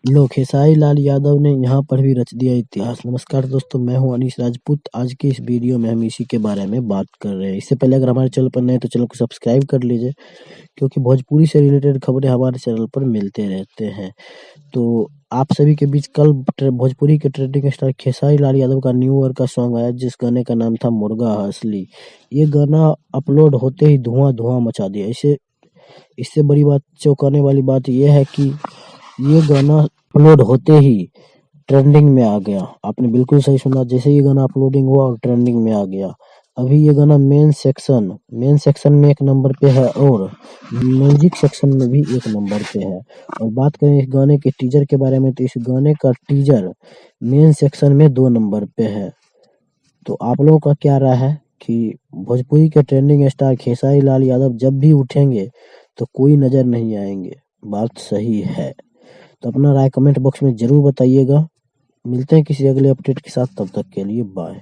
लो खेसारी लाल यादव ने यहाँ पर भी रच दिया इतिहास। नमस्कार दोस्तों, मैं हूं अनीश राजपूत। आज के इस वीडियो में हम इसी के बारे में बात कर रहे हैं। इससे पहले अगर हमारे चैनल पर नए हैं तो चैनल को सब्सक्राइब कर लीजिए, क्योंकि भोजपुरी से रिलेटेड खबरें हमारे चैनल पर मिलते रहते हैं। तो आप सभी के बीच कल भोजपुरी के ट्रेंडिंग स्टार खेसारी लाल यादव का न्यू ईयर का सॉन्ग आया, जिस गाने का नाम था मुर्गा असली। ये गाना अपलोड होते ही धुआं धुआं मचा दिया। इससे इससे बड़ी बात, चौंकाने वाली बात यह है कि ये गाना अपलोड होते ही ट्रेंडिंग में आ गया। आपने बिल्कुल सही सुना, जैसे ये गाना अपलोडिंग हुआ और ट्रेंडिंग में आ गया। अभी ये गाना मेन सेक्शन में 1 नंबर पे है और म्यूजिक सेक्शन में भी 1 नंबर पे है। और बात करें इस गाने के टीजर के बारे में, तो इस गाने का टीजर मेन सेक्शन में 2 नंबर पे है। तो आप लोगों का क्या राय है कि भोजपुरी के ट्रेंडिंग स्टार खेसारी लाल यादव जब भी उठेंगे तो कोई नजर नहीं आएंगे? बात सही है। तो अपना राय कमेंट बॉक्स में जरूर बताइएगा। मिलते हैं किसी अगले अपडेट के साथ, तब तक के लिए बाय।